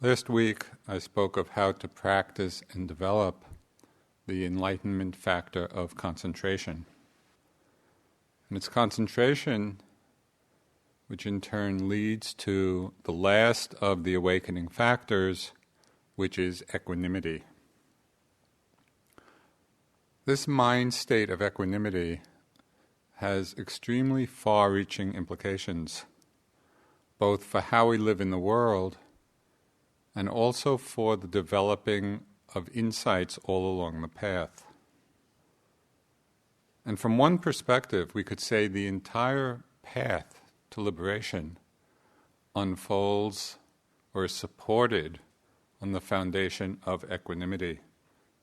Last week I spoke of how to practice and develop the enlightenment factor of concentration. And it's concentration which in turn leads to the last of the awakening factors, which is equanimity. This mind state of equanimity has extremely far-reaching implications, both for how we live in the world and also for the developing of insights all along the path. And from one perspective, we could say the entire path to liberation unfolds or is supported on the foundation of equanimity,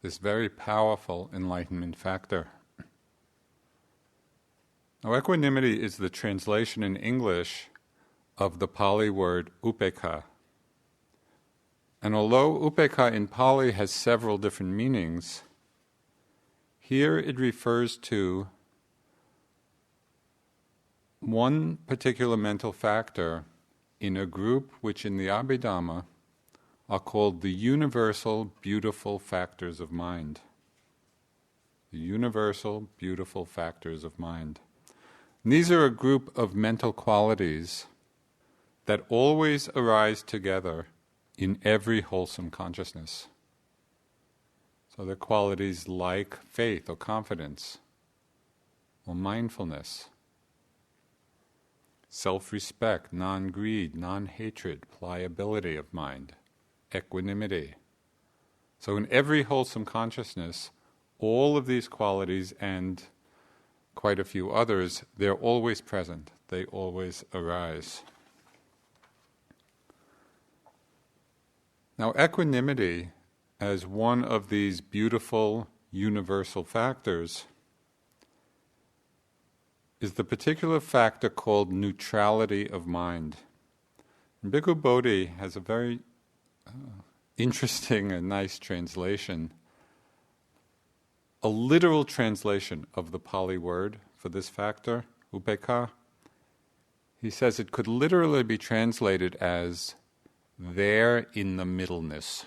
this very powerful enlightenment factor. Now, equanimity is the translation in English of the Pali word upekkha. And although upekkha in Pali has several different meanings, here it refers to one particular mental factor in a group which in the Abhidhamma are called the universal beautiful factors of mind. The universal beautiful factors of mind. And these are a group of mental qualities that always arise together in every wholesome consciousness. So they're qualities like faith or confidence, or mindfulness, self-respect, non-greed, non-hatred, pliability of mind, equanimity. So in every wholesome consciousness, all of these qualities and quite a few others, they're always present, they always arise. Now, equanimity, as one of these beautiful universal factors, is the particular factor called neutrality of mind. And Bhikkhu Bodhi has a very interesting and nice translation, a literal translation of the Pali word for this factor, upekkha. He says it could literally be translated as there in the middleness.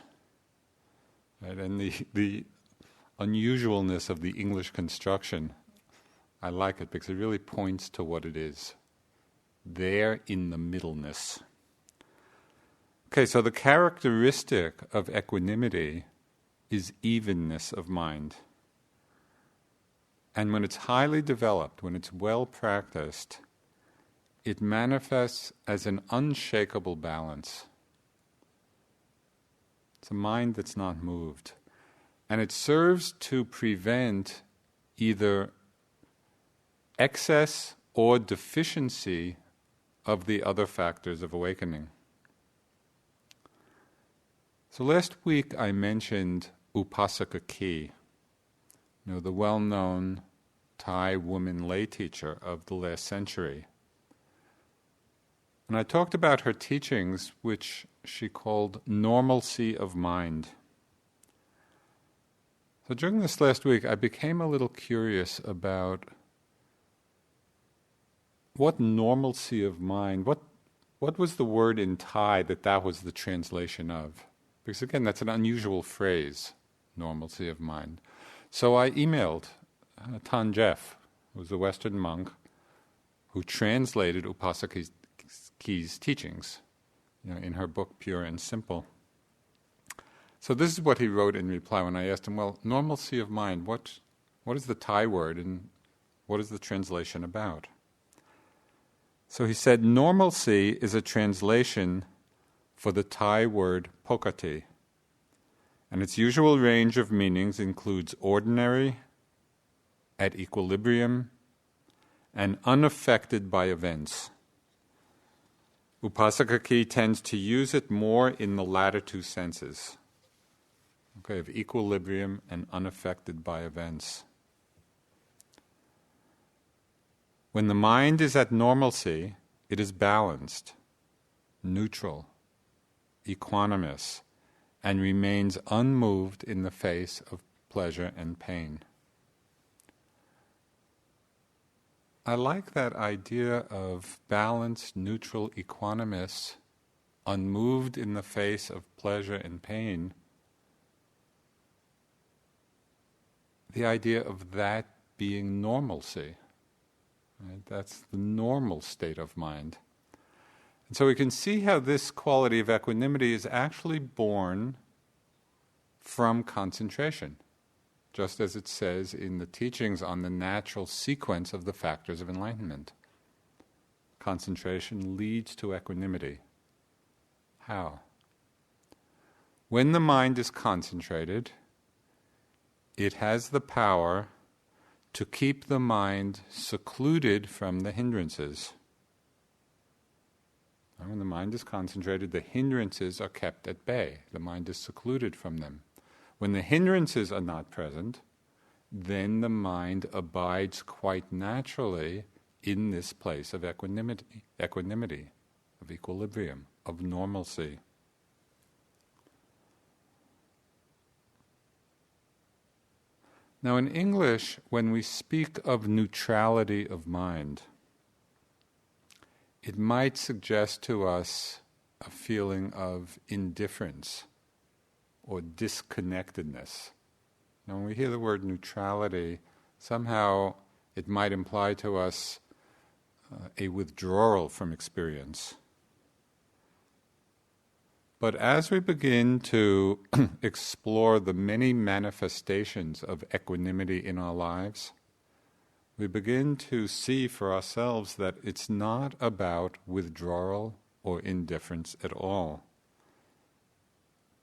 Right? And the unusualness of the English construction, I like it because it really points to what it is. There in the middleness. Okay, so the characteristic of equanimity is evenness of mind. And when it's highly developed, when it's well practiced, it manifests as an unshakable balance. It's a mind that's not moved. And it serves to prevent either excess or deficiency of the other factors of awakening. So last week I mentioned Upasaka Key, the well-known Thai woman lay teacher of the last century. And I talked about her teachings, which she called normalcy of mind. So during this last week, I became a little curious about what normalcy of mind, what was the word in Thai that was the translation of? Because again, that's an unusual phrase, normalcy of mind. So I emailed Tan Jeff, who was a Western monk, who translated Upasaka Key's teachings, in her book Pure and Simple. So this is what he wrote in reply when I asked him, well, normalcy of mind, what is the Thai word and what is the translation about? So he said, normalcy is a translation for the Thai word pokati, and its usual range of meanings includes ordinary, at equilibrium, and unaffected by events. Upasaka Key tends to use it more in the latter two senses, of equilibrium and unaffected by events. When the mind is at normalcy, it is balanced, neutral, equanimous, and remains unmoved in the face of pleasure and pain. I like that idea of balanced, neutral, equanimous unmoved in the face of pleasure and pain, the idea of that being normalcy. Right? That's the normal state of mind. And so we can see how this quality of equanimity is actually born from concentration, just as it says in the teachings on the natural sequence of the factors of enlightenment. Concentration leads to equanimity. How? When the mind is concentrated, it has the power to keep the mind secluded from the hindrances. When the mind is concentrated, the hindrances are kept at bay. The mind is secluded from them. When the hindrances are not present, then the mind abides quite naturally in this place of equanimity, of equilibrium, of normalcy. Now in English, when we speak of neutrality of mind, it might suggest to us a feeling of indifference or disconnectedness. Now, when we hear the word neutrality, somehow it might imply to us a withdrawal from experience. But as we begin to explore the many manifestations of equanimity in our lives, we begin to see for ourselves that it's not about withdrawal or indifference at all.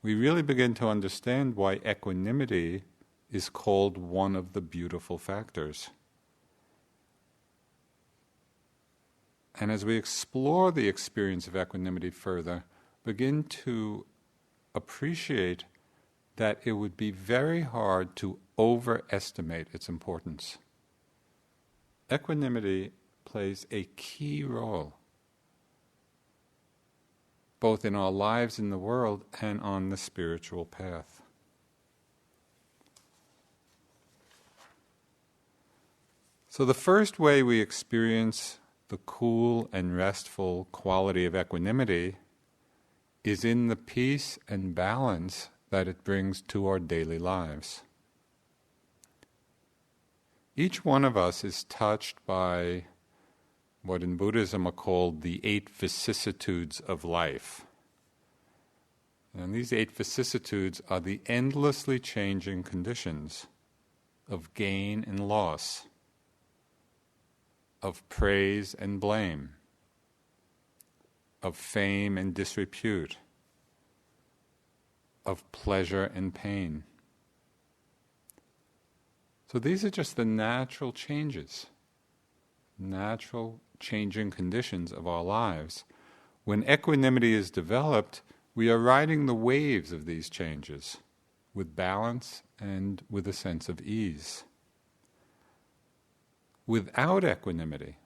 We really begin to understand why equanimity is called one of the beautiful factors. And as we explore the experience of equanimity further, begin to appreciate that it would be very hard to overestimate its importance. Equanimity plays a key role both in our lives in the world and on the spiritual path. So the first way we experience the cool and restful quality of equanimity is in the peace and balance that it brings to our daily lives. Each one of us is touched by what in Buddhism are called the 8 vicissitudes of life. And these 8 vicissitudes are the endlessly changing conditions of gain and loss, of praise and blame, of fame and disrepute, of pleasure and pain. So these are just the natural changes, natural changing conditions of our lives. When equanimity is developed, we are riding the waves of these changes with balance and with a sense of ease. Without equanimity,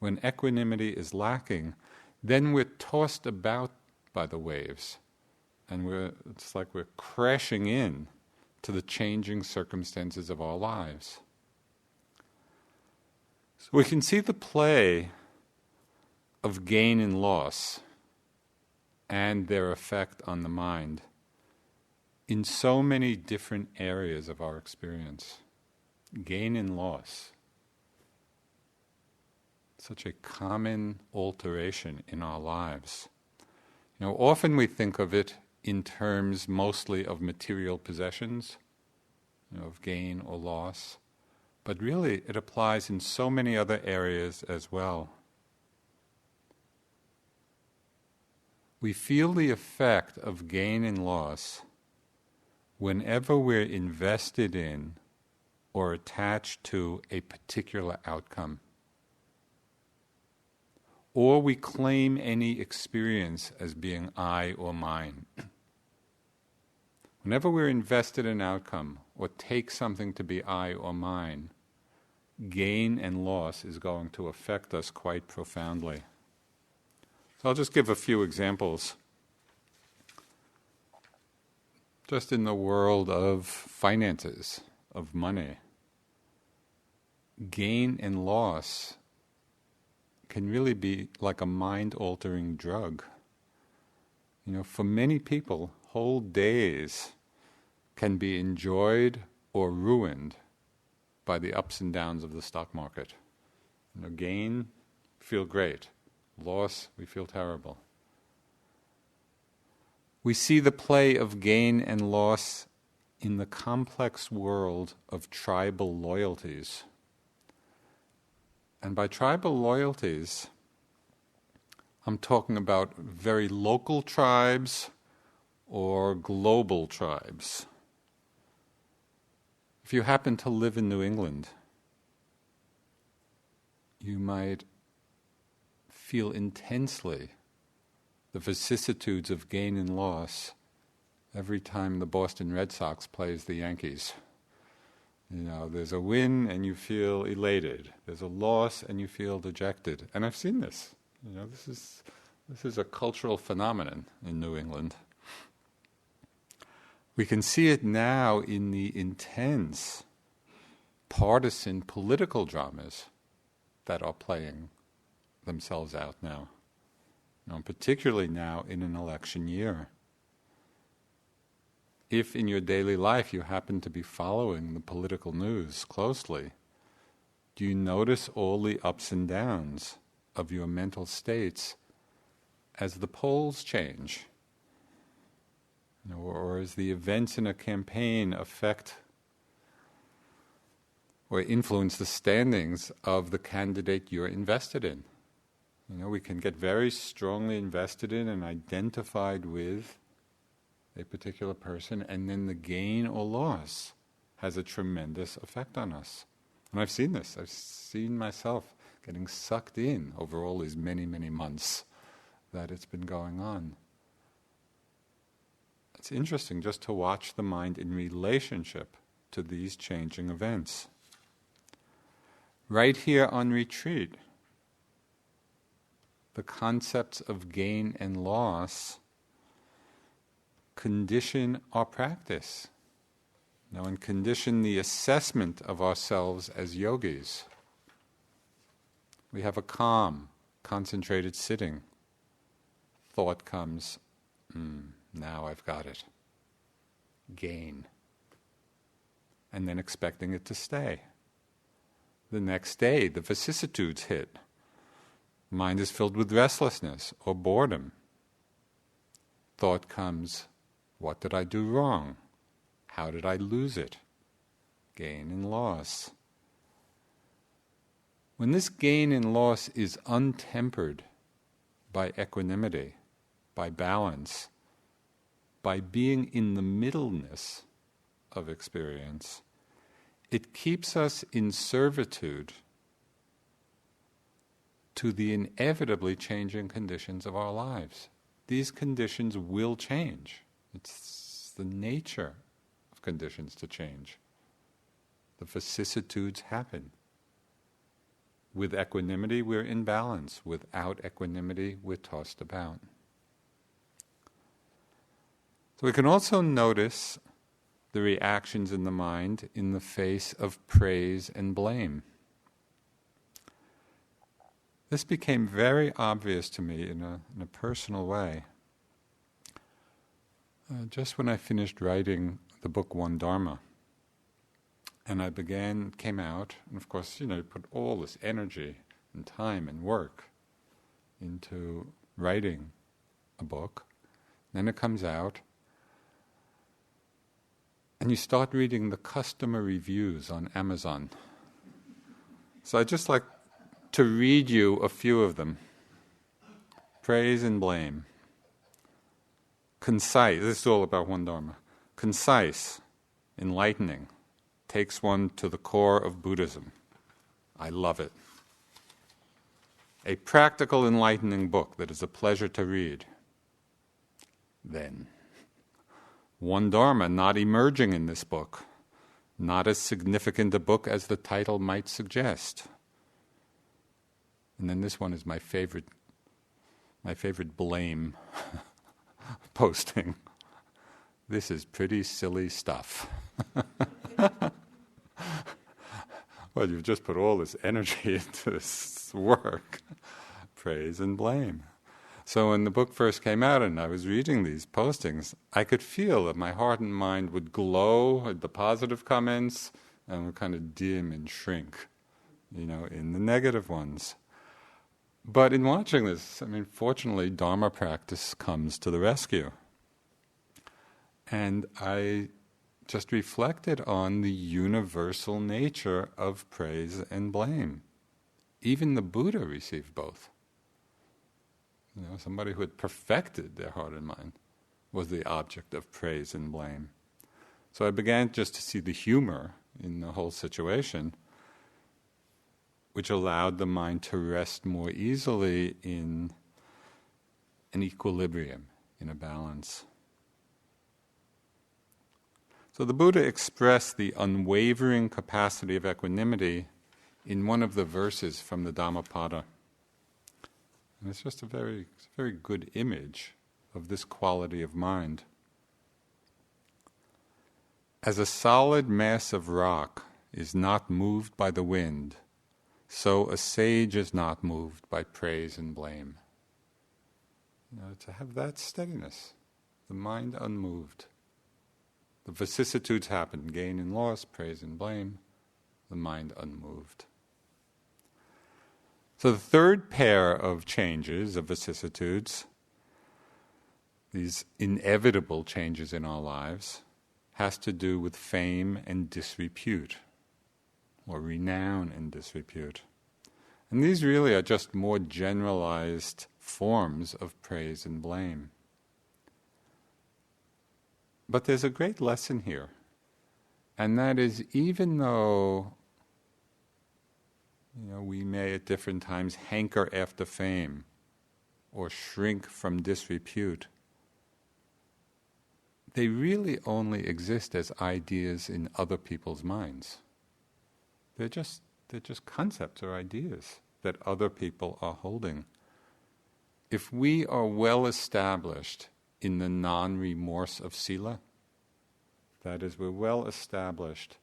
when equanimity is lacking, then we're tossed about by the waves, and it's like we're crashing in to the changing circumstances of our lives. So we can see the play of gain and loss and their effect on the mind in so many different areas of our experience. Gain and loss. Such a common alteration in our lives. Often we think of it in terms mostly of material possessions, of gain or loss. But really, it applies in so many other areas as well. We feel the effect of gain and loss whenever we're invested in or attached to a particular outcome, or we claim any experience as being I or mine. Whenever we're invested in an outcome or take something to be I or mine, gain and loss is going to affect us quite profoundly. So I'll just give a few examples. Just in the world of finances, of money, gain and loss can really be like a mind-altering drug. For many people, whole days can be enjoyed or ruined by the ups and downs of the stock market. Gain, feel great. Loss, we feel terrible. We see the play of gain and loss in the complex world of tribal loyalties. And by tribal loyalties, I'm talking about very local tribes or global tribes. If you happen to live in New England, you might feel intensely the vicissitudes of gain and loss every time the Boston Red Sox plays the Yankees. There's a win and you feel elated. There's a loss and you feel dejected. And I've seen this. This is a cultural phenomenon in New England. We can see it now in the intense partisan political dramas that are playing themselves out now. Particularly now in an election year. If in your daily life you happen to be following the political news closely, do you notice all the ups and downs of your mental states as the polls change? Or as the events in a campaign affect or influence the standings of the candidate you're invested in? We can get very strongly invested in and identified with a particular person, and then the gain or loss has a tremendous effect on us. And I've seen this. I've seen myself getting sucked in over all these many, many months that it's been going on. It's interesting just to watch the mind in relationship to these changing events. Right here on retreat, the concepts of gain and loss condition our practice, and condition the assessment of ourselves as yogis. We have a calm, concentrated sitting. Thought comes, now I've got it. Gain. And then expecting it to stay. The next day, the vicissitudes hit. Mind is filled with restlessness or boredom. Thought comes, what did I do wrong? How did I lose it? Gain and loss. When this gain and loss is untempered by equanimity, by balance, by being in the middleness of experience, it keeps us in servitude to the inevitably changing conditions of our lives. These conditions will change. It's the nature of conditions to change. The vicissitudes happen. With equanimity, we're in balance. Without equanimity, we're tossed about. So we can also notice the reactions in the mind in the face of praise and blame. This became very obvious to me in a personal way. Just when I finished writing the book One Dharma, and I came out, and of course, you put all this energy and time and work into writing a book, then it comes out, and you start reading the customer reviews on Amazon. So I'd just like to read you a few of them. Praise and blame. Concise, this is all about One Dharma. Concise, enlightening, takes one to the core of Buddhism. I love it. A practical, enlightening book that is a pleasure to read. Then, One Dharma not emerging in this book, not as significant a book as the title might suggest. And then this one is my favorite blame posting. This is pretty silly stuff. Well, you've just put all this energy into this work. Praise and blame. So when the book first came out and I was reading these postings, I could feel that my heart and mind would glow at the positive comments and would kind of dim and shrink, in the negative ones. But in watching this, fortunately, Dharma practice comes to the rescue. And I just reflected on the universal nature of praise and blame. Even the Buddha received both. Somebody who had perfected their heart and mind was the object of praise and blame. So I began just to see the humor in the whole situation, which allowed the mind to rest more easily in an equilibrium, in a balance. So the Buddha expressed the unwavering capacity of equanimity in one of the verses from the Dhammapada. And it's just a very good image of this quality of mind. As a solid mass of rock is not moved by the wind, so a sage is not moved by praise and blame. To have that steadiness, the mind unmoved. The vicissitudes happen, gain and loss, praise and blame, the mind unmoved. So the third pair of changes, of vicissitudes, these inevitable changes in our lives, has to do with fame and disrepute, or renown and disrepute. And these really are just more generalized forms of praise and blame. But there's a great lesson here, and that is, even though we may at different times hanker after fame or shrink from disrepute, they really only exist as ideas in other people's minds. They're just concepts or ideas that other people are holding. If we are well established in the non-remorse of sila, that is, we're well established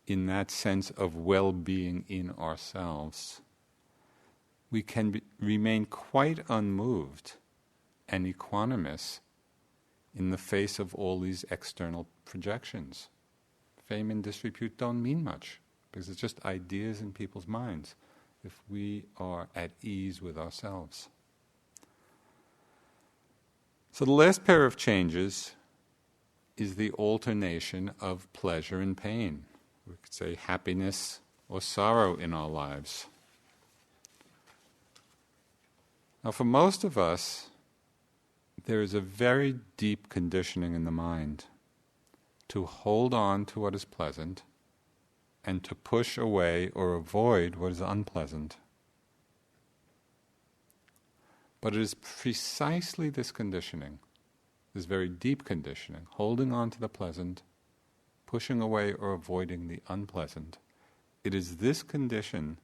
in that sense of well-being in ourselves, we can remain quite unmoved and equanimous in the face of all these external projections. Fame and disrepute don't mean much, because it's just ideas in people's minds, if we are at ease with ourselves. So the last pair of changes is the alternation of pleasure and pain. We could say happiness or sorrow in our lives. Now, for most of us, there is a very deep conditioning in the mind to hold on to what is pleasant and to push away or avoid what is unpleasant. But it is precisely this conditioning, this very deep conditioning, holding on to the pleasant, pushing away or avoiding the unpleasant. It is this condition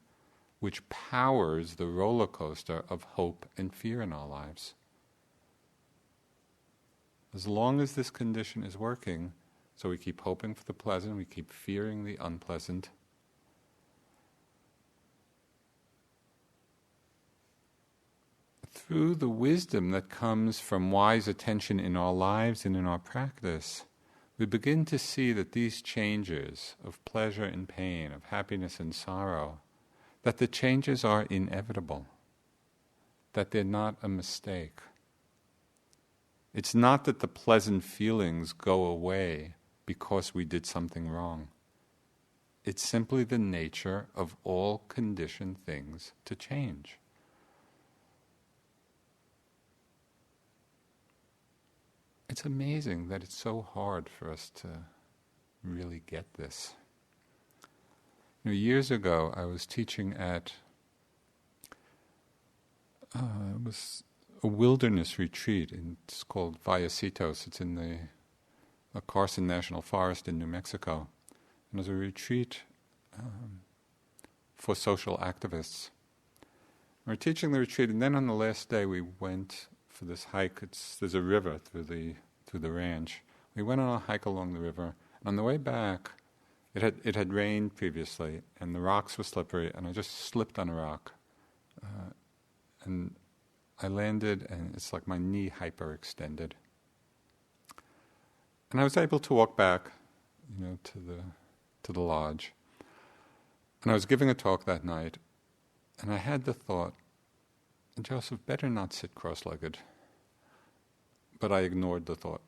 which powers the roller coaster of hope and fear in our lives. As long as this condition is working, so we keep hoping for the pleasant, we keep fearing the unpleasant, through the wisdom that comes from wise attention in our lives and in our practice, we begin to see that these changes of pleasure and pain, of happiness and sorrow, that the changes are inevitable, that they're not a mistake. It's not that the pleasant feelings go away because we did something wrong. It's simply the nature of all conditioned things to change. It's amazing that it's so hard for us to really get this. Years ago, I was teaching at it was a wilderness retreat. It's called Vallecitos. It's in the Carson National Forest in New Mexico. And it was a retreat for social activists. We were teaching the retreat, and then on the last day we went for this hike. There's a river through the ranch. We went on a hike along the river, and on the way back, it had rained previously, and the rocks were slippery, and I just slipped on a rock, and I landed and it's like my knee hyperextended. And I was able to walk back, to the lodge. And I was giving a talk that night, and I had the thought, Joseph, better not sit cross-legged. But I ignored the thought.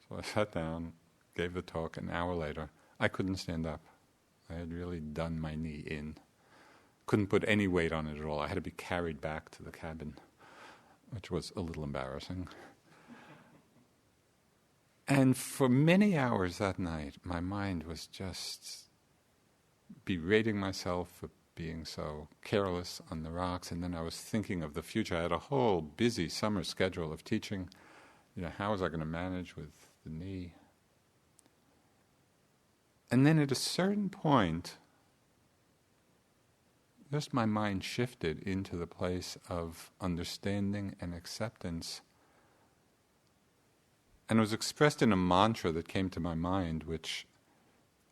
So I sat down, gave the talk. An hour later, I couldn't stand up. I had really done my knee in. Couldn't put any weight on it at all. I had to be carried back to the cabin, which was a little embarrassing. And for many hours that night, my mind was just berating myself for being so careless on the rocks, and then I was thinking of the future. I had a whole busy summer schedule of teaching. How was I going to manage with the knee? And then at a certain point, just my mind shifted into the place of understanding and acceptance. And it was expressed in a mantra that came to my mind, which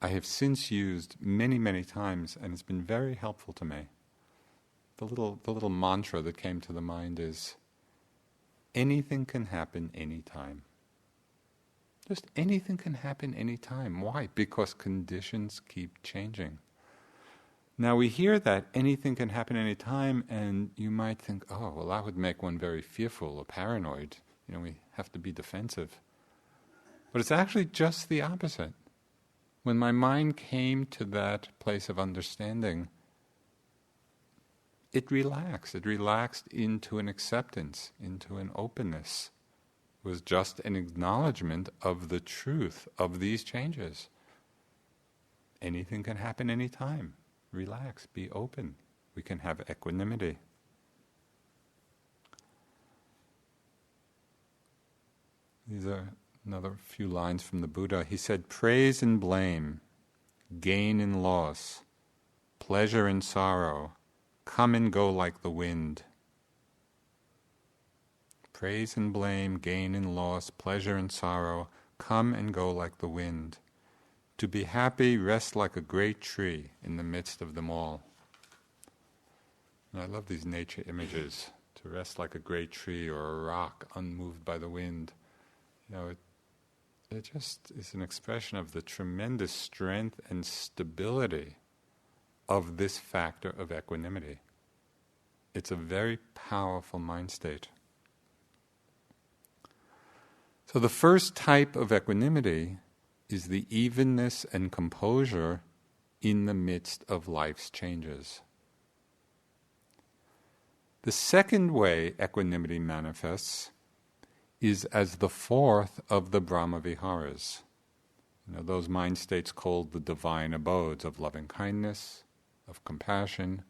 I have since used many, many times, and it's been very helpful to me. The little mantra that came to the mind is, anything can happen anytime. Just anything can happen anytime. Why? Because conditions keep changing. Now we hear that anything can happen anytime, and you might think, oh, well, that would make one very fearful or paranoid. We have to be defensive. But it's actually just the opposite. When my mind came to that place of understanding, it relaxed. It relaxed into an acceptance, into an openness. It was just an acknowledgement of the truth of these changes. Anything can happen anytime. Relax, be open. We can have equanimity. These are another few lines from the Buddha. He said, praise and blame, gain and loss, pleasure and sorrow, come and go like the wind. Praise and blame, gain and loss, pleasure and sorrow, come and go like the wind. To be happy, rest like a great tree in the midst of them all. And I love these nature images. To rest like a great tree or a rock unmoved by the wind. It just is an expression of the tremendous strength and stability of this factor of equanimity. It's a very powerful mind state. So the first type of equanimity is the evenness and composure in the midst of life's changes. The second way equanimity manifests is as the fourth of the Brahma-viharas. Those mind states called the divine abodes of loving kindness, of compassion,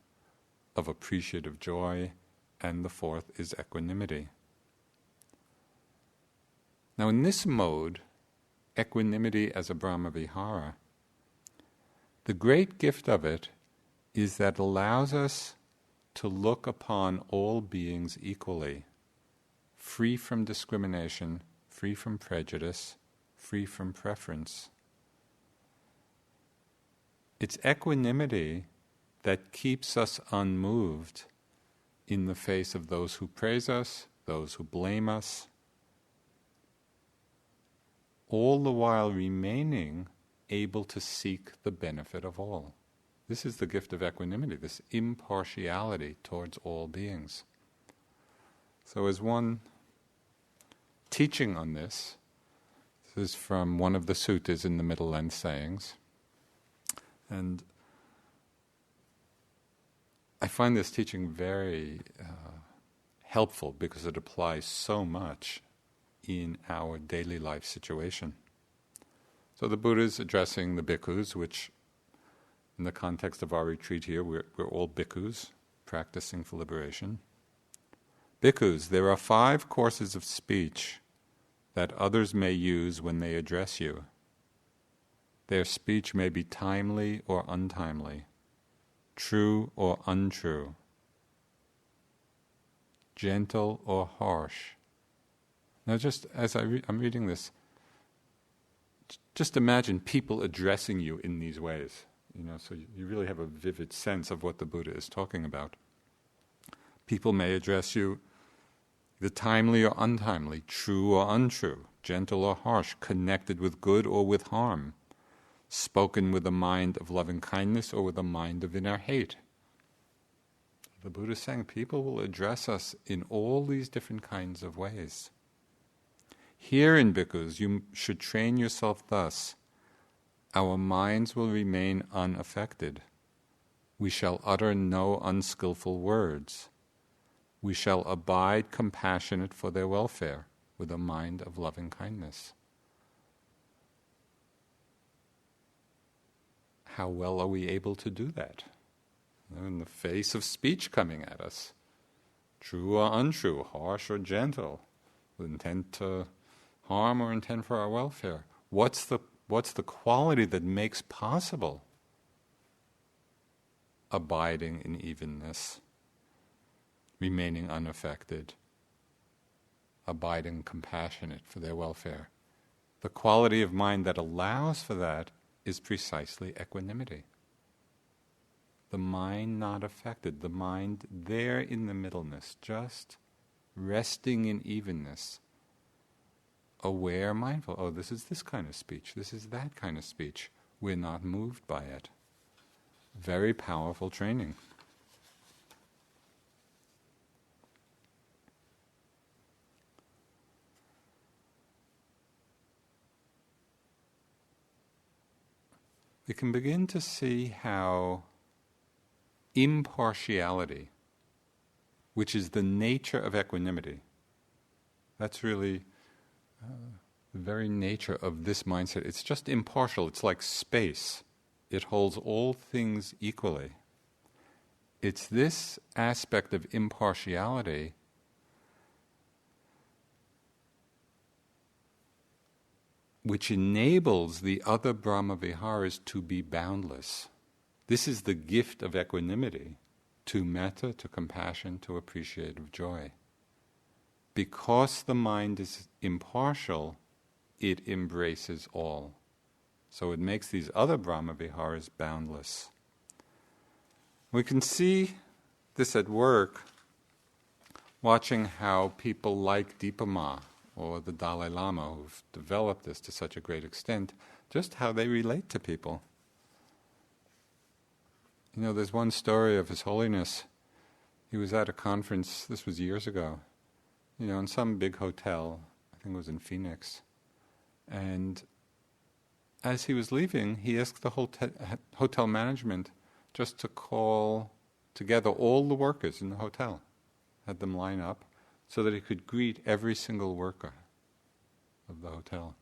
of appreciative joy, and the fourth is equanimity. Now in this mode, equanimity as a Brahma-vihara, the great gift of it is that it allows us to look upon all beings equally, free from discrimination, free from prejudice, free from preference. It's equanimity that keeps us unmoved in the face of those who praise us, those who blame us, all the while remaining able to seek the benefit of all. This is the gift of equanimity, this impartiality towards all beings. So as one teaching on this is from one of the suttas in the Middle Length Sayings, and I find this teaching very helpful because it applies so much in our daily life situation. So the Buddha is addressing the bhikkhus, which in the context of our retreat here, we're all bhikkhus practicing for liberation. Bhikkhus, there are 5 courses of speech that others may use when they address you. Their speech may be timely or untimely, true or untrue, gentle or harsh. Now just as I'm reading this, just imagine people addressing you in these ways. So you really have a vivid sense of what the Buddha is talking about. People may address you the timely or untimely, true or untrue, gentle or harsh, connected with good or with harm, spoken with a mind of loving kindness or with a mind of inner hate. The Buddha is saying people will address us in all these different kinds of ways. Here in bhikkhus, you should train yourself thus. Our minds will remain unaffected. We shall utter no unskillful words. We shall abide compassionate for their welfare with a mind of loving kindness. How well are we able to do that? In the face of speech coming at us, true or untrue, harsh or gentle, with intent to harm or intent for our welfare. What's the quality that makes possible abiding in evenness, remaining unaffected, abiding compassionate for their welfare? The quality of mind that allows for that is precisely equanimity. The mind not affected, the mind there in the middleness, just resting in evenness, aware, mindful. Oh, this is this kind of speech, this is that kind of speech. We're not moved by it. Very powerful training. We can begin to see how impartiality, which is the nature of equanimity, that's really the very nature of this mindset. It's just impartial. It's like space. It holds all things equally. It's this aspect of impartiality which enables the other Brahma-viharas to be boundless. This is the gift of equanimity, to metta, to compassion, to appreciative joy. Because the mind is impartial, it embraces all. So it makes these other Brahma-viharas boundless. We can see this at work, watching how people like Dipa Ma or the Dalai Lama, who've developed this to such a great extent, just how they relate to people. You know, there's one story of His Holiness. He was at a conference, this was years ago, in some big hotel, I think it was in Phoenix. And as he was leaving, he asked the hotel management just to call together all the workers in the hotel, had them line up, so that he could greet every single worker of the hotel.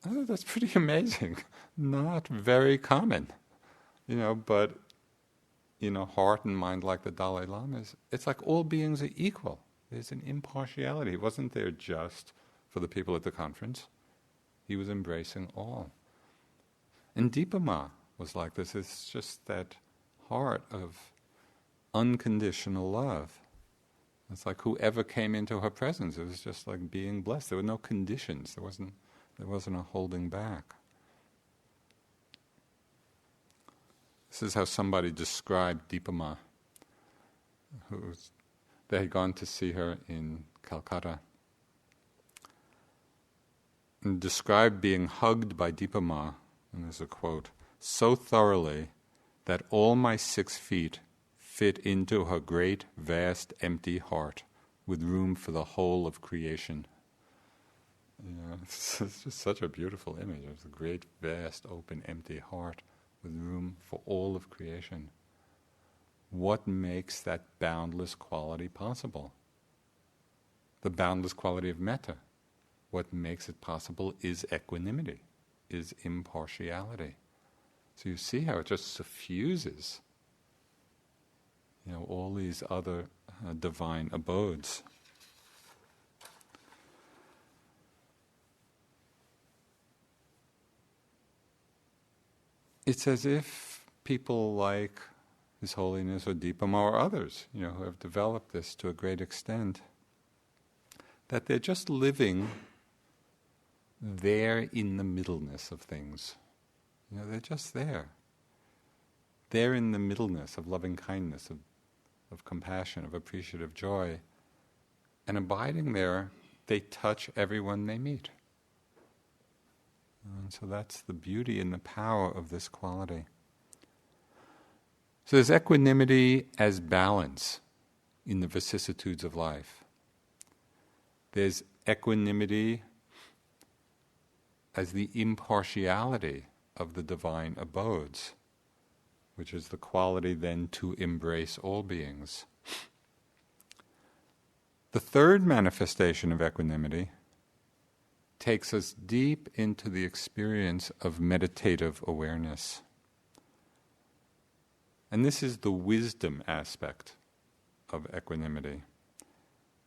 Oh, that's pretty amazing. Not very common, but heart and mind like the Dalai Lama's, it's like all beings are equal. There's an impartiality. He wasn't there just for the people at the conference. He was embracing all. And Dipa Ma was like this. It's just that heart of unconditional love. It's like whoever came into her presence, it was just like being blessed. There were no conditions. There wasn't a holding back. This is how somebody described Dipa Ma, they had gone to see her in Calcutta, and described being hugged by Dipa Ma, and there's a quote, so thoroughly that all my 6 feet fit into her great, vast, empty heart, with room for the whole of creation. It's just such a beautiful image. It's a great, vast, open, empty heart with room for all of creation. What makes that boundless quality possible? The boundless quality of metta. What makes it possible is equanimity, is impartiality. So you see how it just suffuses all these other divine abodes. It's as if people like His Holiness or Dipa Ma or others, who have developed this to a great extent, that they're just living there in the middleness of things. They're just there. They're in the middleness of loving kindness, of compassion, of appreciative joy. And abiding there, they touch everyone they meet. And so that's the beauty and the power of this quality. So there's equanimity as balance in the vicissitudes of life. There's equanimity as the impartiality of the divine abodes, which is the quality then to embrace all beings. The third manifestation of equanimity takes us deep into the experience of meditative awareness. And this is the wisdom aspect of equanimity,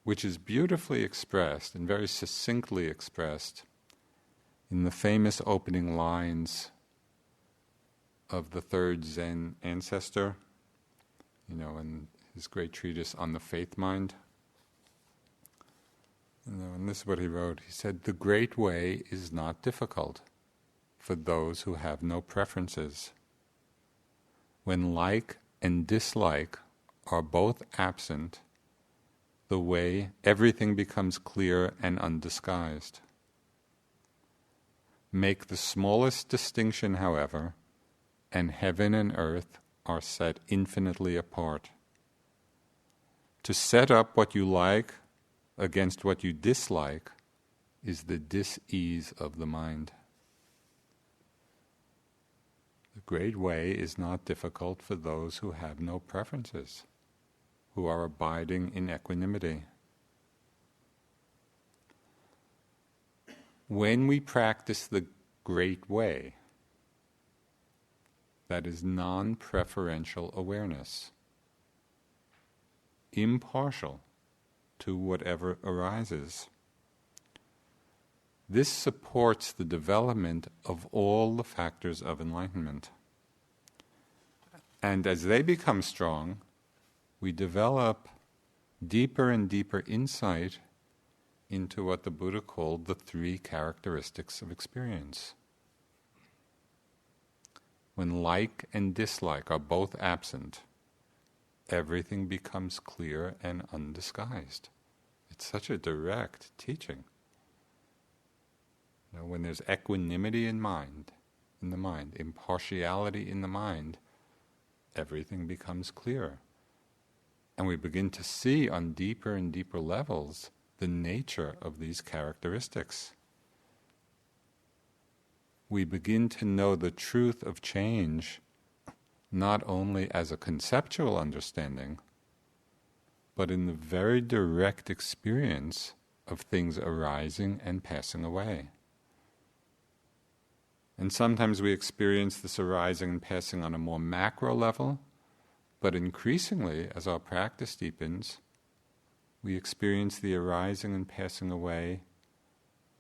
which is beautifully expressed and very succinctly expressed in the famous opening lines of the third Zen ancestor, in his great treatise on the faith mind. And this is what he wrote. He said, "The great way is not difficult for those who have no preferences. When like and dislike are both absent, the way everything becomes clear and undisguised. Make the smallest distinction, however, and heaven and earth are set infinitely apart. To set up what you like against what you dislike is the dis-ease of the mind. The great way is not difficult for those who have no preferences, who are abiding in equanimity. When we practice the great way, that is non-preferential awareness, impartial to whatever arises, this supports the development of all the factors of enlightenment. And as they become strong, we develop deeper and deeper insight into what the Buddha called the three characteristics of experience. When like and dislike are both absent, everything becomes clear and undisguised. It's such a direct teaching. When there's equanimity in the mind, impartiality in the mind, everything becomes clear. And we begin to see on deeper and deeper levels the nature of these characteristics. We begin to know the truth of change not only as a conceptual understanding, but in the very direct experience of things arising and passing away. And sometimes we experience this arising and passing on a more macro level, but increasingly, as our practice deepens, we experience the arising and passing away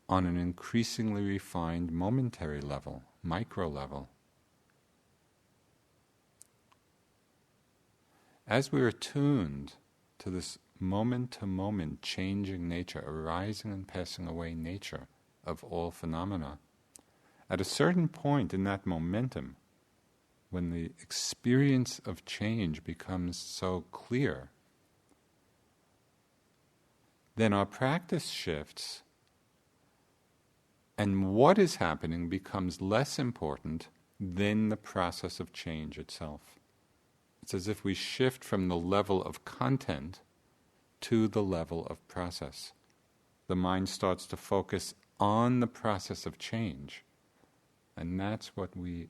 on an increasingly refined momentary level, micro level. As we're attuned to this moment-to-moment changing nature, arising and passing away nature of all phenomena, at a certain point in that momentum, when the experience of change becomes so clear, then our practice shifts, and what is happening becomes less important than the process of change itself. It's as if we shift from the level of content to the level of process. The mind starts to focus on the process of change, and that's what we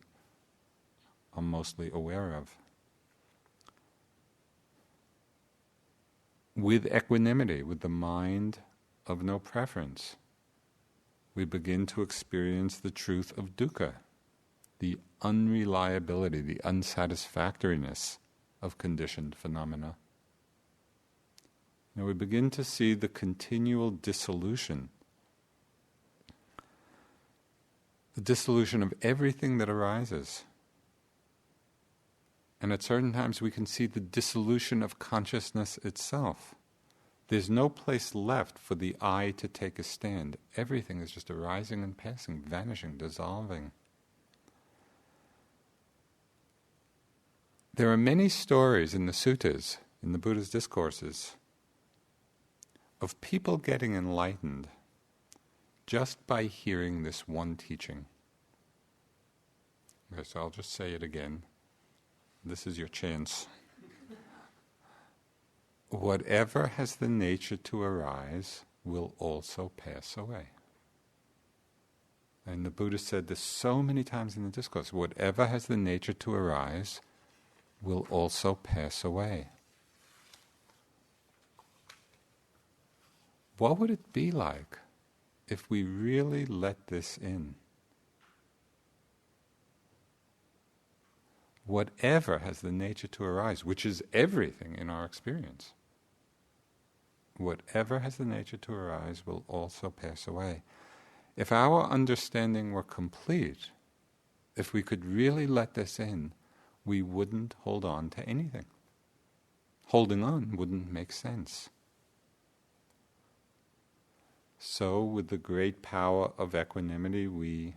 are mostly aware of. With equanimity, with the mind of no preference, we begin to experience the truth of dukkha, the unreliability, the unsatisfactoriness of conditioned phenomena. Now we begin to see the continual dissolution, the dissolution of everything that arises. And at certain times we can see the dissolution of consciousness itself. There's no place left for the I to take a stand. Everything is just arising and passing, vanishing, dissolving. There are many stories in the suttas, in the Buddha's discourses, of people getting enlightened just by hearing this one teaching. Okay, so I'll just say it again. This is your chance. Whatever has the nature to arise will also pass away. And the Buddha said this so many times in the discourse. Whatever has the nature to arise will also pass away. What would it be like if we really let this in? Whatever has the nature to arise, which is everything in our experience, whatever has the nature to arise will also pass away. If our understanding were complete, if we could really let this in, we wouldn't hold on to anything. Holding on wouldn't make sense. So, with the great power of equanimity, we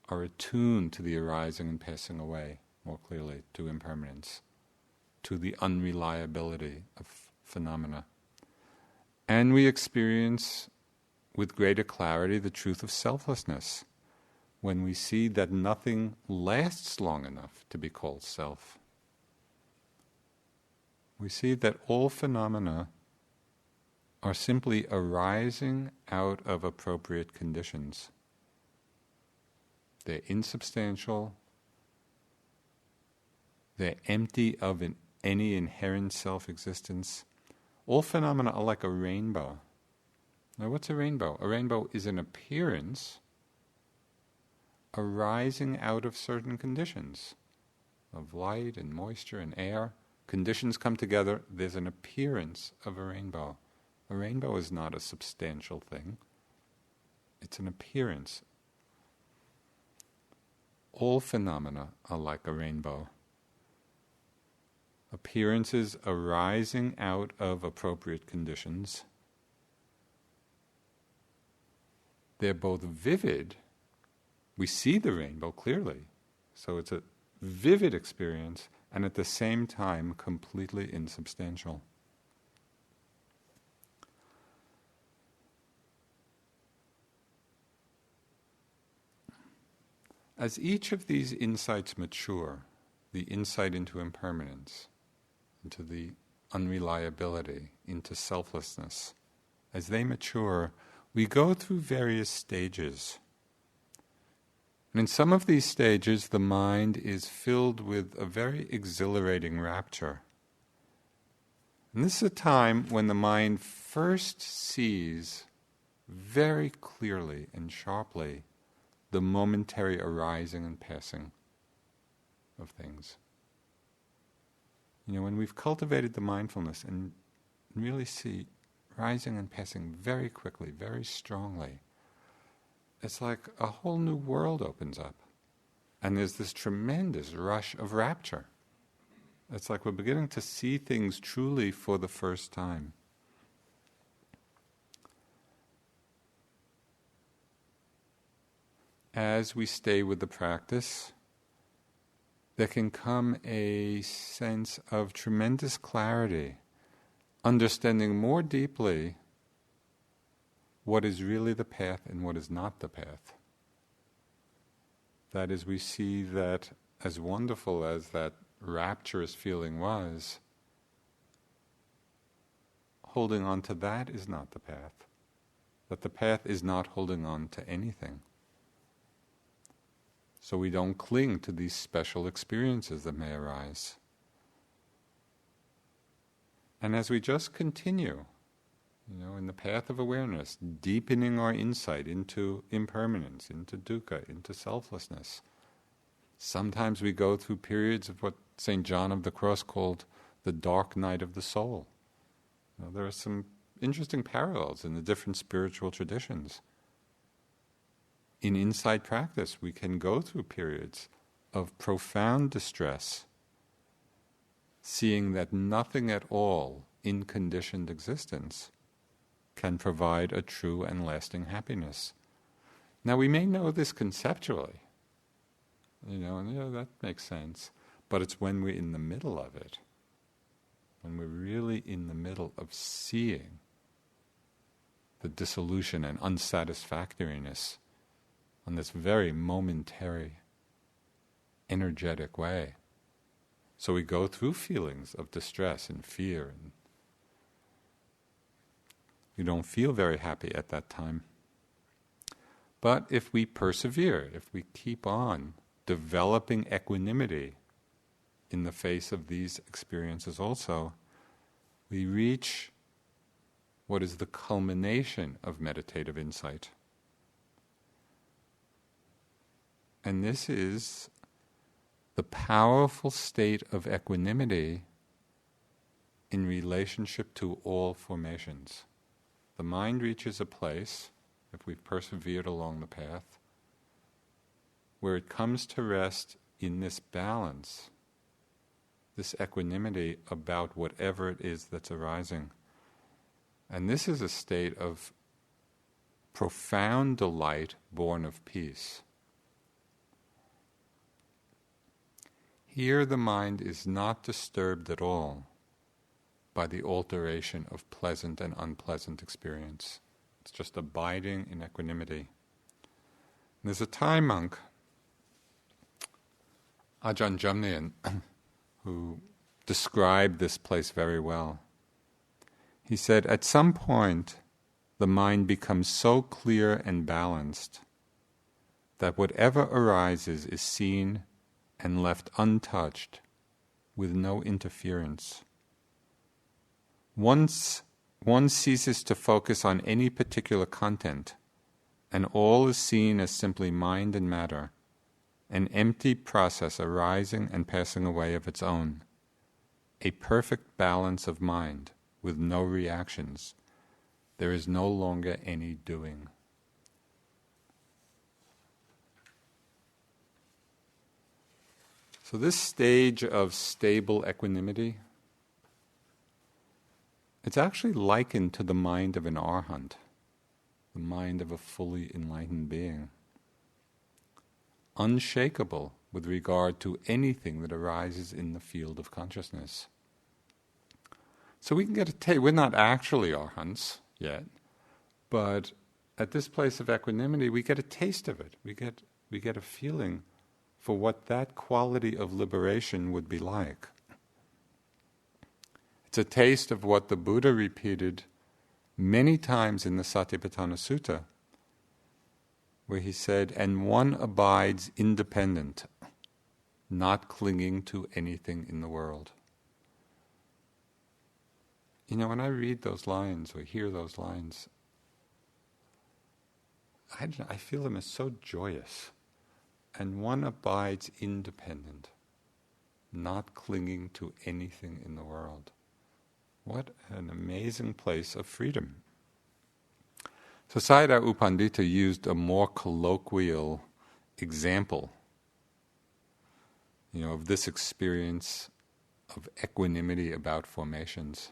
are attuned to the arising and passing away more clearly, to impermanence, to the unreliability of phenomena. And we experience with greater clarity the truth of selflessness when we see that nothing lasts long enough to be called self. We see that all phenomena are simply arising out of appropriate conditions. They're insubstantial, they're empty of any inherent self-existence. All phenomena are like a rainbow. Now, what's a rainbow? A rainbow is an appearance arising out of certain conditions of light and moisture and air. Conditions come together, there's an appearance of a rainbow. A rainbow is not a substantial thing. It's an appearance. All phenomena are like a rainbow. Appearances arising out of appropriate conditions. They're both vivid. We see the rainbow clearly. So it's a vivid experience and at the same time completely insubstantial. As each of these insights mature, the insight into impermanence, into the unreliability, into selflessness, as they mature, we go through various stages. And in some of these stages, the mind is filled with a very exhilarating rapture. And this is a time when the mind first sees very clearly and sharply the momentary arising and passing of things. When we've cultivated the mindfulness and really see rising and passing very quickly, very strongly, it's like a whole new world opens up. And there's this tremendous rush of rapture. It's like we're beginning to see things truly for the first time. As we stay with the practice, there can come a sense of tremendous clarity, understanding more deeply what is really the path and what is not the path. That is, we see that as wonderful as that rapturous feeling was, holding on to that is not the path. That the path is not holding on to anything. So we don't cling to these special experiences that may arise. And as we just continue, in the path of awareness, deepening our insight into impermanence, into dukkha, into selflessness, sometimes we go through periods of what St. John of the Cross called the dark night of the soul. There are some interesting parallels in the different spiritual traditions. In insight practice, we can go through periods of profound distress, seeing that nothing at all in conditioned existence can provide a true and lasting happiness. Now, we may know this conceptually, and that makes sense, but it's when we're in the middle of it, when we're really in the middle of seeing the dissolution and unsatisfactoriness on this very momentary, energetic way. So we go through feelings of distress and fear, and we don't feel very happy at that time. But if we persevere, if we keep on developing equanimity in the face of these experiences also, we reach what is the culmination of meditative insight. And this is the powerful state of equanimity in relationship to all formations. The mind reaches a place, if we've persevered along the path, where it comes to rest in this balance, this equanimity about whatever it is that's arising. And this is a state of profound delight born of peace. Here the mind is not disturbed at all by the alteration of pleasant and unpleasant experience. It's just abiding in equanimity. There's a Thai monk, Ajahn Jamnian, who described this place very well. He said, at some point, the mind becomes so clear and balanced that whatever arises is seen and left untouched, with no interference. Once one ceases to focus on any particular content, and all is seen as simply mind and matter, an empty process arising and passing away of its own, a perfect balance of mind with no reactions. There is no longer any doing. So this stage of stable equanimity, it's actually likened to the mind of an arhat, the mind of a fully enlightened being. Unshakable with regard to anything that arises in the field of consciousness. So we can get a taste. We're not actually arhats yet, but at this place of equanimity, we get a taste of it. We get a feeling for what that quality of liberation would be like. It's a taste of what the Buddha repeated many times in the Satipatthana Sutta, where he said, and one abides independent, not clinging to anything in the world. You know, when I read those lines or hear those lines, I feel them as so joyous. And one abides independent, not clinging to anything in the world. What an amazing place of freedom. So Sayadaw U Pandita used a more colloquial example, of this experience of equanimity about formations.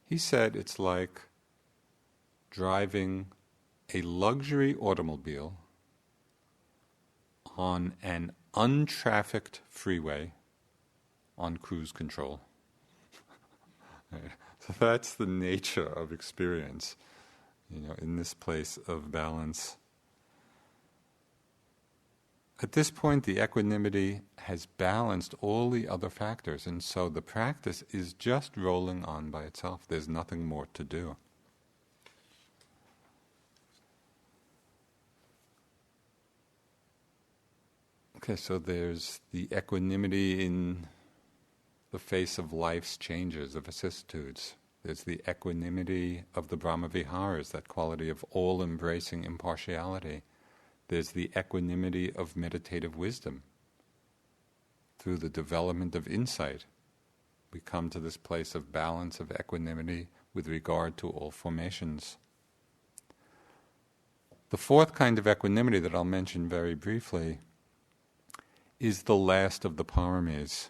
He said it's like driving a luxury automobile on an untrafficked freeway on cruise control. So that's the nature of experience, in this place of balance. At this point, the equanimity has balanced all the other factors, and so the practice is just rolling on by itself. There's nothing more to do. Okay, so there's the equanimity in the face of life's changes, of vicissitudes. There's the equanimity of the Brahmaviharas, that quality of all-embracing impartiality. There's the equanimity of meditative wisdom. Through the development of insight, we come to this place of balance, of equanimity with regard to all formations. The fourth kind of equanimity that I'll mention very briefly is the last of the paramis.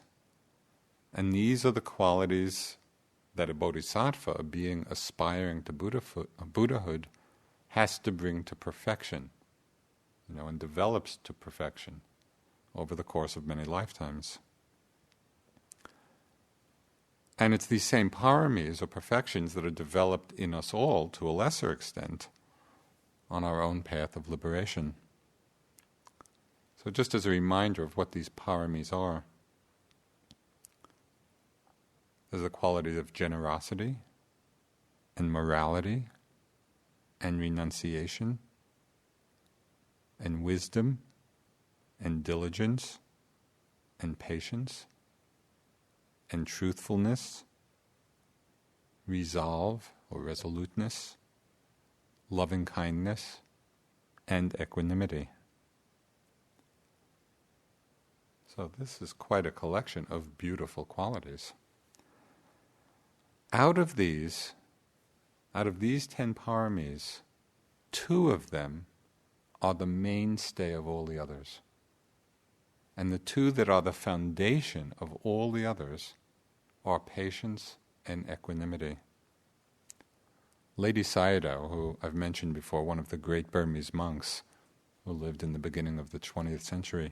And these are the qualities that a bodhisattva, a being aspiring to Buddhahood, has to bring to perfection, and develops to perfection over the course of many lifetimes. And it's these same paramis or perfections that are developed in us all to a lesser extent on our own path of liberation. So just as a reminder of what these paramis are, there's the quality of generosity and morality and renunciation and wisdom and diligence and patience and truthfulness, resolve or resoluteness, loving kindness, and equanimity. So this is quite a collection of beautiful qualities. Out of these 10 paramis, 2 of them are the mainstay of all the others. And the 2 that are the foundation of all the others are patience and equanimity. Lady Sayadaw, who I've mentioned before, one of the great Burmese monks who lived in the beginning of the 20th century,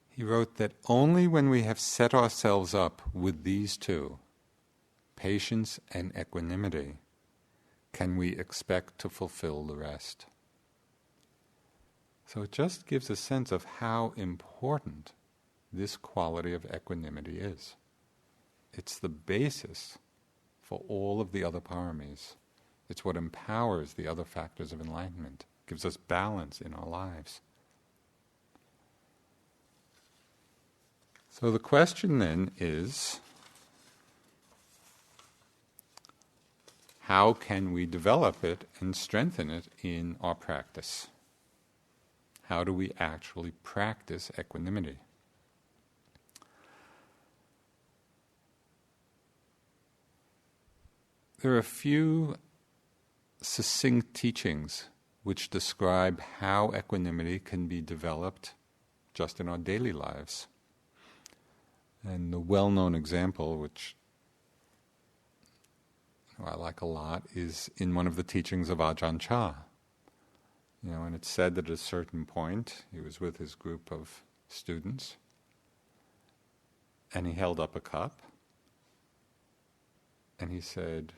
he wrote that only when we have set ourselves up with these 2, patience and equanimity, can we expect to fulfill the rest. So it just gives a sense of how important this quality of equanimity is. It's the basis for all of the other paramis. It's what empowers the other factors of enlightenment, gives us balance in our lives. So the question then is, how can we develop it and strengthen it in our practice? How do we actually practice equanimity? There are a few succinct teachings which describe how equanimity can be developed just in our daily lives. And the well-known example, which I like a lot, is in one of the teachings of Ajahn Chah. And it's said that at a certain point, he was with his group of students, and he held up a cup, and he said,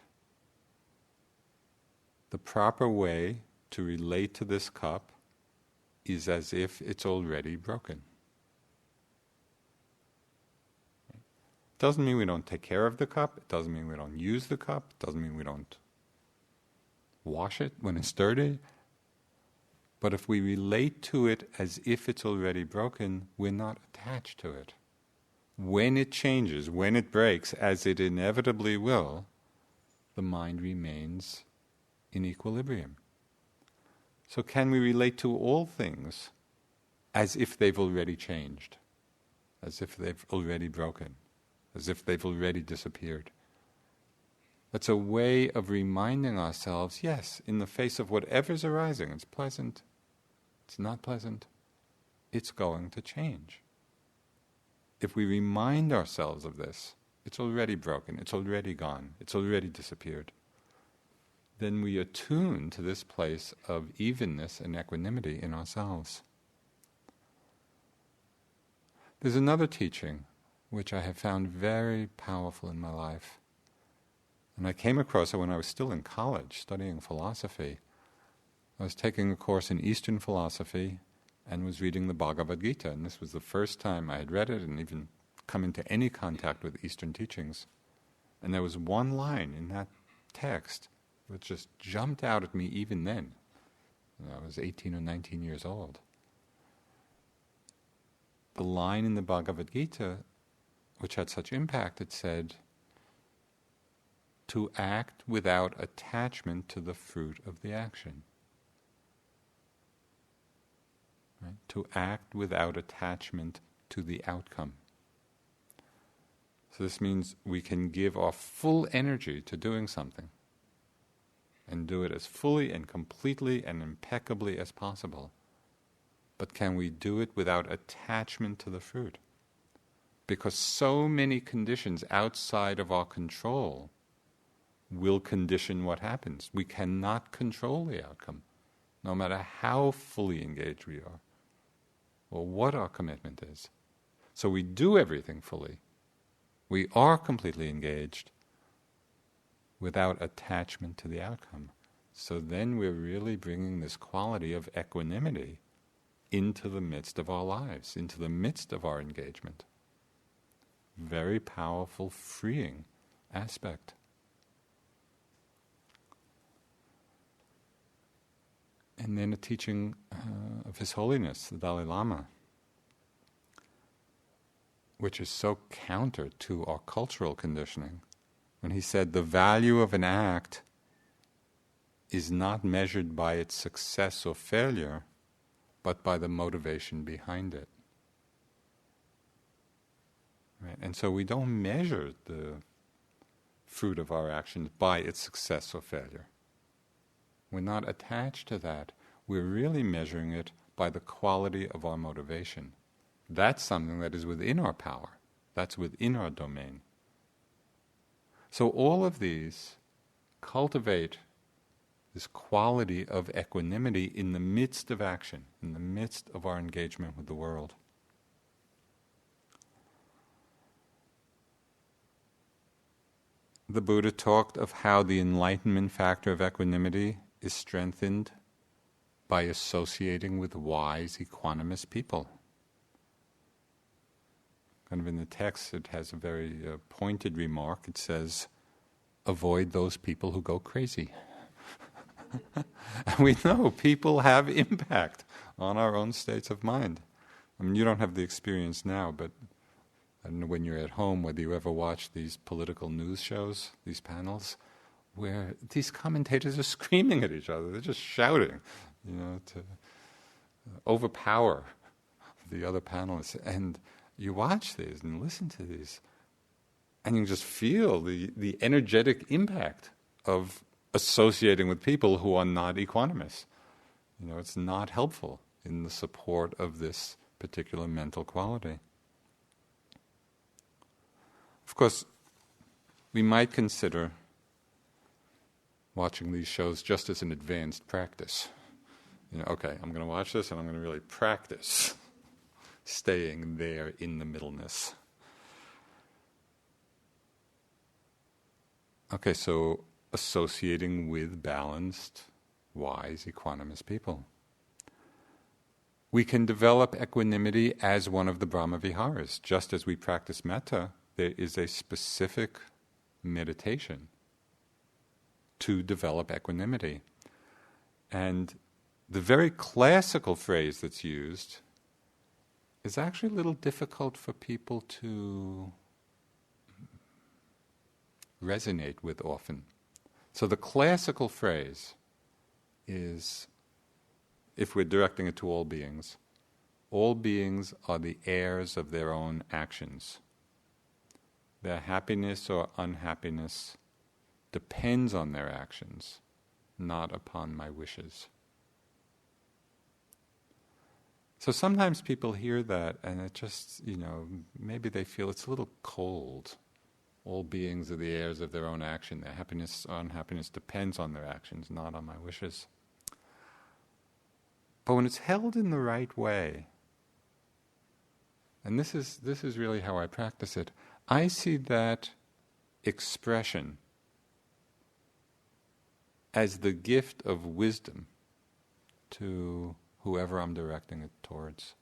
the proper way to relate to this cup is as if it's already broken. Doesn't mean we don't take care of the cup, it doesn't mean we don't use the cup, it doesn't mean we don't wash it when it's dirty. But if we relate to it as if it's already broken, we're not attached to it. When it changes, when it breaks, as it inevitably will, the mind remains in equilibrium. So can we relate to all things as if they've already changed, as if they've already broken, as if they've already disappeared? That's a way of reminding ourselves, yes, in the face of whatever's arising, it's pleasant, it's not pleasant, it's going to change. If we remind ourselves of this, it's already broken, it's already gone, it's already disappeared, then we attune to this place of evenness and equanimity in ourselves. There's another teaching which I have found very powerful in my life. And I came across it when I was still in college studying philosophy. I was taking a course in Eastern philosophy and was reading the Bhagavad Gita, and this was the first time I had read it and even come into any contact with Eastern teachings. And there was one line in that text which just jumped out at me even then. I was 18 or 19 years old. The line in the Bhagavad Gita which had such impact, it said, to act without attachment to the fruit of the action. Right? To act without attachment to the outcome. So this means we can give our full energy to doing something and do it as fully and completely and impeccably as possible. But can we do it without attachment to the fruit? Because so many conditions outside of our control will condition what happens. We cannot control the outcome, no matter how fully engaged we are, or what our commitment is. So we do everything fully. We are completely engaged without attachment to the outcome. So then we're really bringing this quality of equanimity into the midst of our lives, into the midst of our engagement. Very powerful, freeing aspect. And then a teaching of His Holiness, the Dalai Lama, which is so counter to our cultural conditioning, when he said the value of an act is not measured by its success or failure, but by the motivation behind it. Right? And so we don't measure the fruit of our actions by its success or failure. We're not attached to that. We're really measuring it by the quality of our motivation. That's something that is within our power. That's within our domain. So all of these cultivate this quality of equanimity in the midst of action, in the midst of our engagement with the world. The Buddha talked of how the enlightenment factor of equanimity is strengthened by associating with wise, equanimous people. Kind of in the text, it has a very pointed remark. It says, avoid those people who go crazy. And we know people have impact on our own states of mind. I mean, you don't have the experience now, but I don't know when you're at home whether you ever watch these political news shows, these panels, where these commentators are screaming at each other. They're just shouting, to overpower the other panelists. And you watch these and listen to these, and you just feel the energetic impact of associating with people who are not equanimous. It's not helpful in the support of this particular mental quality. Of course, we might consider watching these shows just as an advanced practice. Okay, I'm going to watch this and I'm going to really practice staying there in the middleness. Okay, so associating with balanced, wise, equanimous people. We can develop equanimity as one of the Brahma Viharas. Just as we practice metta, there is a specific meditation to develop equanimity. And the very classical phrase that's used is actually a little difficult for people to resonate with often. So the classical phrase is, if we're directing it to all beings are the heirs of their own actions. Their happiness or unhappiness depends on their actions, not upon my wishes. So sometimes people hear that and it just, maybe they feel it's a little cold. All beings are the heirs of their own action. Their happiness or unhappiness depends on their actions, not on my wishes. But when it's held in the right way, and this is really how I practice it, I see that expression as the gift of wisdom to whoever I'm directing it towards.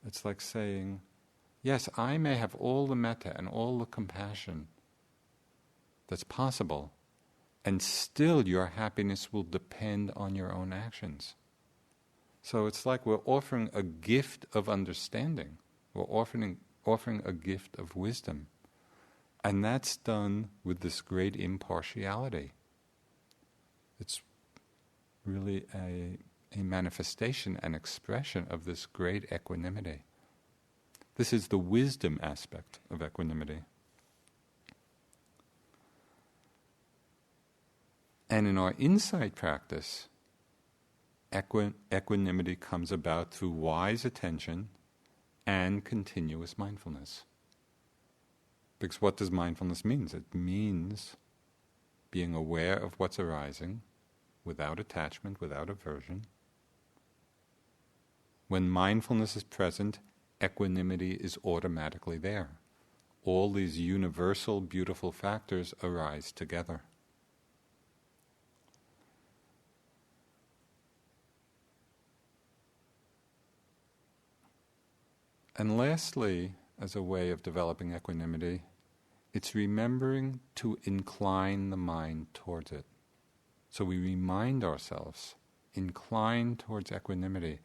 It's like saying, yes, I may have all the metta and all the compassion that's possible, and still your happiness will depend on your own actions. So it's like we're offering a gift of understanding. We're offering a gift of wisdom. And that's done with this great impartiality. It's really a manifestation, an expression of this great equanimity. This is the wisdom aspect of equanimity. And in our insight practice, equanimity comes about through wise attention and continuous mindfulness. Because what does mindfulness mean? It means being aware of what's arising without attachment, without aversion. When mindfulness is present, equanimity is automatically there. All these universal, beautiful factors arise together. And lastly, as a way of developing equanimity, it's remembering to incline the mind towards it. So we remind ourselves, incline towards equanimity.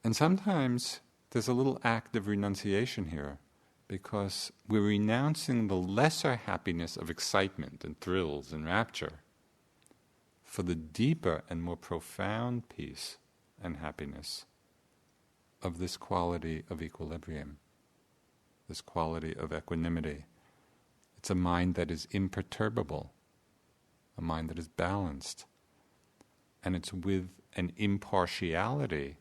And sometimes there's a little act of renunciation here, because we're renouncing the lesser happiness of excitement and thrills and rapture for the deeper and more profound peace and happiness of this quality of equilibrium, this quality of equanimity. It's a mind that is imperturbable, a mind that is balanced, and it's with an impartiality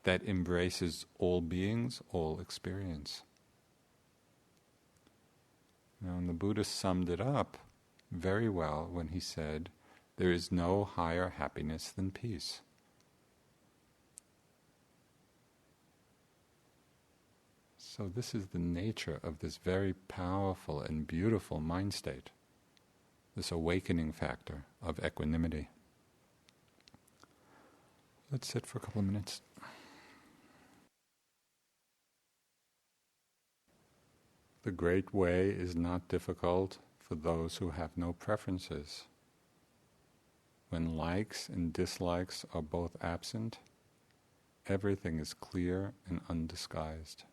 that embraces all beings, all experience. Now, and the Buddha summed it up very well when he said, there is no higher happiness than peace. So this is the nature of this very powerful and beautiful mind state, this awakening factor of equanimity. Let's sit for a couple of minutes. The great way is not difficult for those who have no preferences. When likes and dislikes are both absent, everything is clear and undisguised.